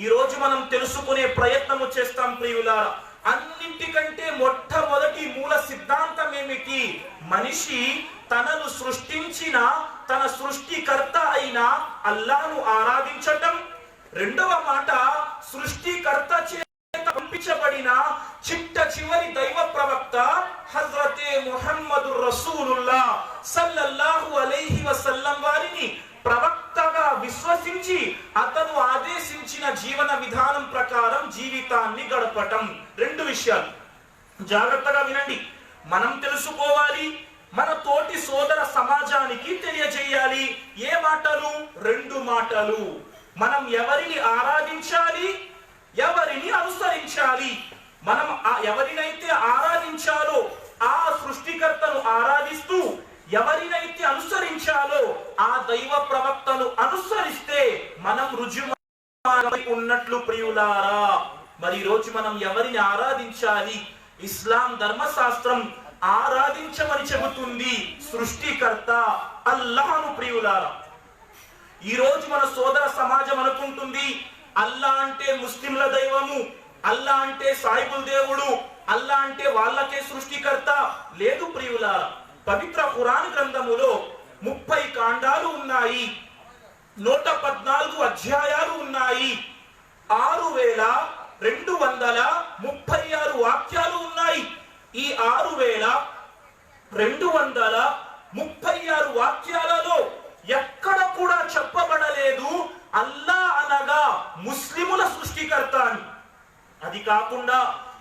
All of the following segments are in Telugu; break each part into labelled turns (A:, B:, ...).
A: ఈ రోజు మనం తెలుసుకునే ప్రయత్నము చేస్తాం ప్రియులారా. అన్నింటికంటే మొట్టమొదటి మూల సిద్ధాంతం ఏమిటి? మనిషి తనను సృష్టించిన తన సృష్టికర్త అయిన అల్లాహ్ను ఆరాధించటం. రెండవ మాట, సృష్టికర్త చేత పంపించబడిన చిట్ట చివరి దైవ ప్రవక్త హజ్రతే ముహమ్మదుర్ రసూలుల్లాహ్ సల్లల్లాహు అలైహి వసల్లం వారిని ప్రవక్తగా విశ్వసించి అతను ఆదేశించిన జీవన విధానం ప్రకారం జీవితాన్ని గడపటం. రెండు విషయాలు జాగ్రత్తగా వినండి. మనం తెలుసుకోవాలి, మన తోటి సోదర సమాజానికి తెలియజేయాలి. ఏ మాటలు? రెండు మాటలు. మనం ఎవరిని ఆరాధించాలి, ఎవరిని అనుసరించాలి. మనం ఎవరినైతే ఆరాధించాలో ఆ సృష్టికర్తను ఆరాధిస్తూ, ఎవరినైతే అనుసరించాలో ఆ దైవ ప్రవక్తను అనుసరిస్తే మనం రుజువు ఉన్నట్లు ప్రియులారా. మరి రోజు మనం ఎవరిని ఆరాధించాలి? ఇస్లాం ధర్మశాస్త్రం ఆరాధించమని చెబుతుంది సృష్టికర్త అల్లాహ్ను ప్రియులారా. ఈ రోజు మన సోదర సమాజం అనుకుంటుంది అల్లా అంటే ముస్లింల దైవము, అల్లా అంటే సాయిబుల్ దేవుడు, అల్లా అంటే వాళ్ళకే సృష్టికర్త. లేదు ప్రియులారా. పవిత్ర ఖురాన్ గ్రంథములో 30 కాండాలు ఉన్నాయి, 114 అధ్యాయాలు ఉన్నాయి, 6236 వాక్యాలు ఉన్నాయి. ఈ 6236 వాక్యాలలో ఎక్కడ కూడా చెప్పబడలేదు అల్లా అనగా ముస్లిముల సృష్టికర్త అని. అది కాకుండా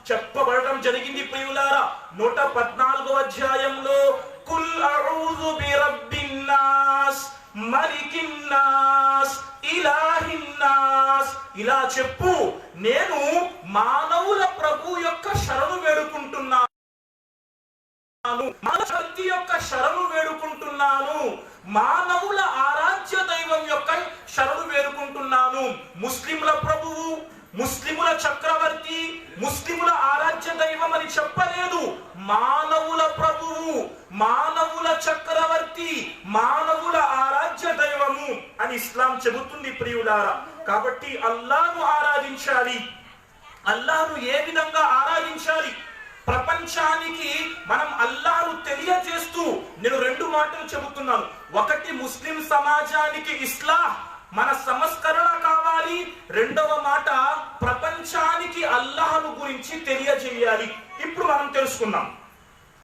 A: చెప్పబడటం జరిగింది ప్రియులారా 114వ అధ్యాయంలో కుల్ అఊజు బిరబ్బిన్నాస్ మలికిన్నాస్ ఇలాహిన్నాస్, ఇలా చెప్పు, నేను మానవుల ప్రభు యొక్క శరణు వేడుకుంటున్నాను, శక్తి యొక్క శరణు వేడుకుంటున్నాను, మానవుల ఆరాధ్య దైవం యొక్క శరణు వేడుకుంటున్నాను. ముస్లింల ప్రభువు, ముస్లిముల చక్రవర్తి, ముస్లిముల ఆరాధ్య దైవం అని చెప్పలేదు. మానవుల ప్రభువు, మానవుల చక్రవర్తి, మానవుల ఆరాధ్య దైవము అని ఇస్లాం చెబుతుంది ప్రియులారా. కాబట్టి అల్లాహ్ను ఆరాధించాలి. అల్లాహ్ను ఏ విధంగా ఆరాధించాలి? ప్రపంచానికి మనం అల్లాహ్ను తెలియజేస్తూ నేను రెండు మాటలు చెబుతున్నాను. ఒకటి, ముస్లిం సమాజానికి ఇస్లాహ్, మన సంస్కరణ కావాలి. రెండవ మాట, ప్రపంచానికి అల్లాహ్ను గురించి తెలియజేయాలి. ఇప్పుడు మనం తెలుసుకుందాం.